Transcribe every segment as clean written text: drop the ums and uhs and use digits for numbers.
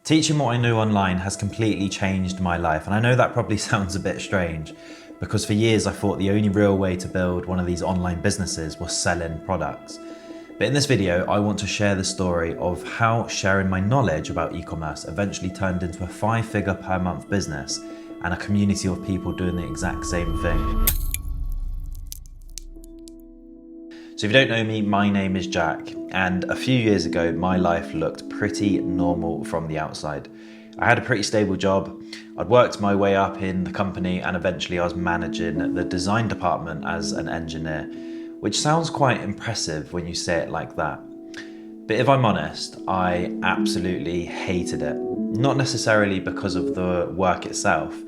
Teaching what I knew online has completely changed my life, and I know that probably sounds a bit strange because for years I thought the only real way to build one of these online businesses was selling products. But in this video, I want to share the story of how sharing my knowledge about e-commerce eventually turned into a 5-figure per month business and a community of people doing the exact same thing. So if you don't know me, my name is Jack, and a few years ago my life looked pretty normal from the outside. I had a pretty stable job, I'd worked my way up in the company, and eventually I was managing the design department as an engineer, which sounds quite impressive when you say it like that. But if I'm honest, I absolutely hated it. Not necessarily because of the work itself,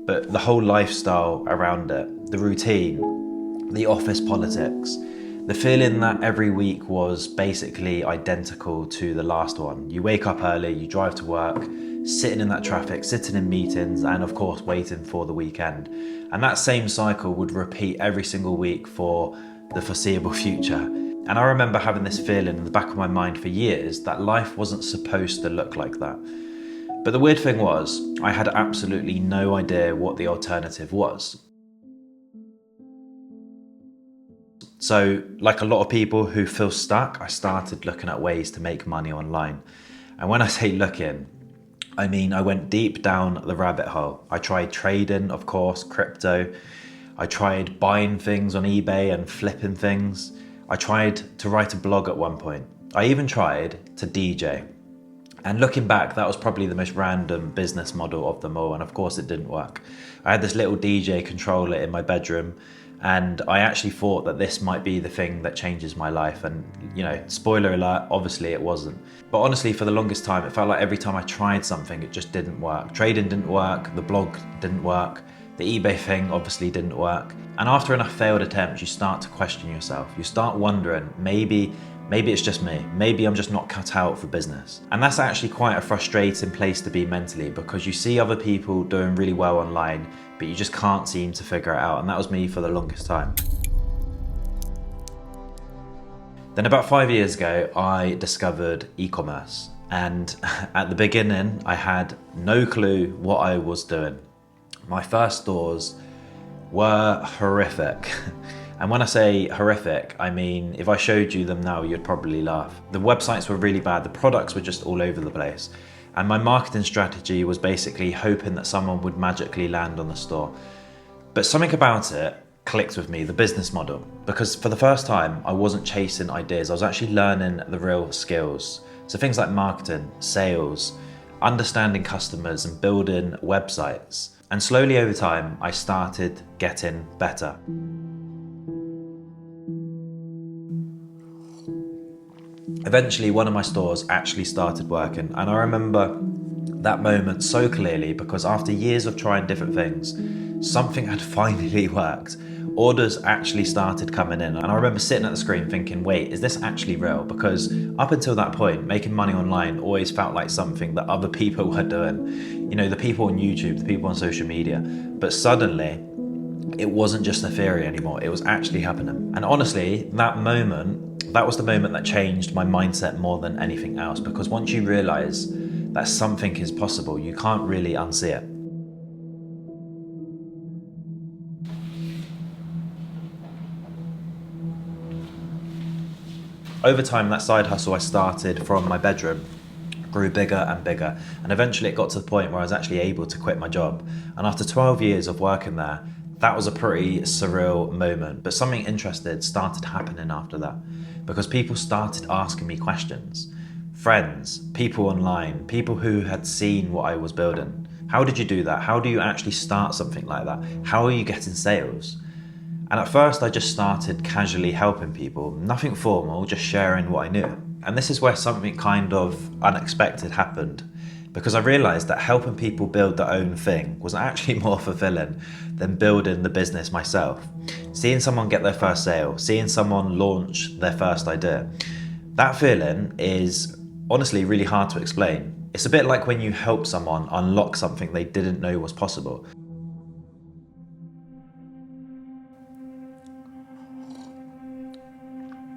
but the whole lifestyle around it, the routine, the office politics. The feeling that every week was basically identical to the last one. You wake up early, you drive to work, sitting in that traffic, sitting in meetings, and of course waiting for the weekend. And that same cycle would repeat every single week for the foreseeable future. And I remember having this feeling in the back of my mind for years that life wasn't supposed to look like that. But the weird thing was, I had absolutely no idea what the alternative was. So, like a lot of people who feel stuck, I started looking at ways to make money online. And when I say looking, I mean I went deep down the rabbit hole. I tried trading, of course, crypto. I tried buying things on eBay and flipping things. I tried to write a blog at one point. I even tried to DJ. And looking back, that was probably the most random business model of them all, and of course it didn't work. I had this little DJ controller in my bedroom, and I actually thought that this might be the thing that changes my life, and spoiler alert, obviously it wasn't. But honestly, for the longest time, it felt like every time I tried something, it just didn't work. Trading didn't work, the blog didn't work, the eBay thing obviously didn't work. And after enough failed attempts, you start to question yourself. You start wondering, maybe it's just me. Maybe I'm just not cut out for business. And that's actually quite a frustrating place to be mentally, because you see other people doing really well online, but you just can't seem to figure it out. And that was me for the longest time. Then about 5 years ago, I discovered e-commerce. And at the beginning, I had no clue what I was doing. My first stores were horrific. And when I say horrific, I mean, if I showed you them now, you'd probably laugh. The websites were really bad, the products were just all over the place. And my marketing strategy was basically hoping that someone would magically land on the store. But something about it clicked with me, the business model, because for the first time, I wasn't chasing ideas, I was actually learning the real skills. So things like marketing, sales, understanding customers, and building websites. And slowly over time, I started getting better. Eventually, one of my stores actually started working, and I remember that moment so clearly because after years of trying different things, something had finally worked. Orders actually started coming in, and I remember sitting at the screen thinking, wait, is this actually real? Because up until that point, making money online always felt like something that other people were doing. The people on YouTube, the people on social media. But suddenly, it wasn't just a theory anymore, it was actually happening. And honestly, that was the moment that changed my mindset more than anything else, because once you realize that something is possible, you can't really unsee it. Over time, that side hustle I started from my bedroom grew bigger and bigger, and eventually it got to the point where I was actually able to quit my job. And after 12 years of working there, that was a pretty surreal moment, but something interesting started happening after that, because people started asking me questions. Friends, people online, people who had seen what I was building. How did you do that? How do you actually start something like that? How are you getting sales? And at first I just started casually helping people, nothing formal, just sharing what I knew. And this is where something kind of unexpected happened, because I realized that helping people build their own thing was actually more fulfilling than building the business myself. Seeing someone get their first sale, seeing someone launch their first idea, that feeling is honestly really hard to explain. It's a bit like when you help someone unlock something they didn't know was possible.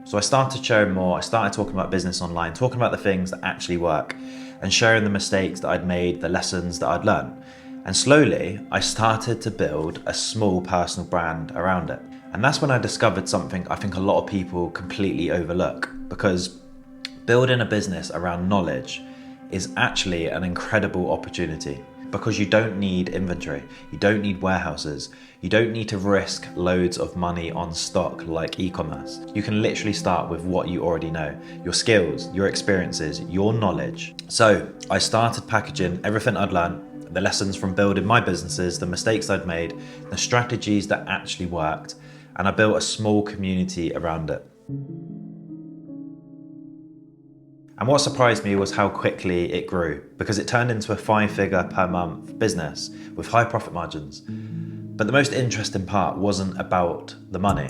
So I started sharing more, I started talking about business online, talking about the things that actually work. and sharing the mistakes that I'd made, the lessons that I'd learned. And slowly, I started to build a small personal brand around it. And that's when I discovered something I think a lot of people completely overlook, because building a business around knowledge is actually an incredible opportunity, because you don't need inventory, you don't need warehouses, you don't need to risk loads of money on stock like e-commerce. You can literally start with what you already know, your skills, your experiences, your knowledge. So I started packaging everything I'd learned, the lessons from building my businesses, the mistakes I'd made, the strategies that actually worked, and I built a small community around it. And what surprised me was how quickly it grew, because it turned into a 5-figure per month business with high profit margins. But the most interesting part wasn't about the money.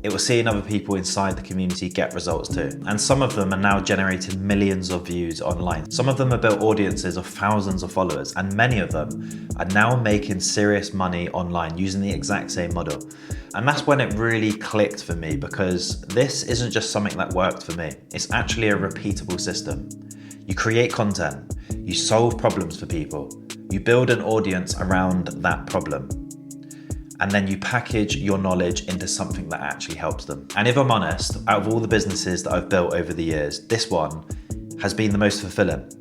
It was seeing other people inside the community get results too. And some of them are now generating millions of views online. Some of them have built audiences of thousands of followers, and many of them are now making serious money online using the exact same model. And that's when it really clicked for me, because this isn't just something that worked for me. It's actually a repeatable system. You create content, you solve problems for people, you build an audience around that problem, and then you package your knowledge into something that actually helps them. And if I'm honest, out of all the businesses that I've built over the years, this one has been the most fulfilling.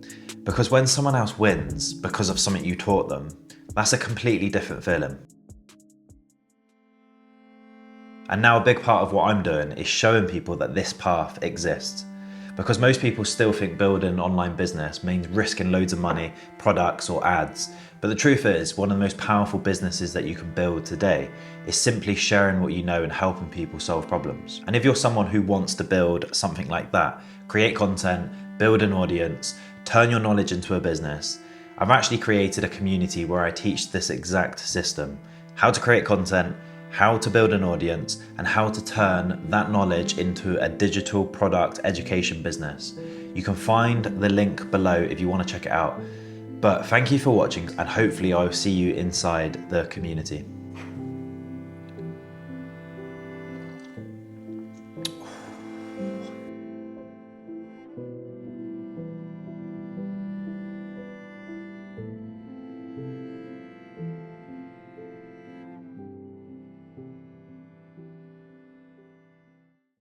Because when someone else wins because of something you taught them, that's a completely different feeling. And now a big part of what I'm doing is showing people that this path exists. Because most people still think building an online business means risking loads of money, products or ads. But the truth is, one of the most powerful businesses that you can build today is simply sharing what you know and helping people solve problems. And if you're someone who wants to build something like that, create content, build an audience, turn your knowledge into a business, I've actually created a community where I teach this exact system: how to create content, how to build an audience, and how to turn that knowledge into a digital product education business. You can find the link below if you want to check it out. But thank you for watching, and hopefully I will see you inside the community.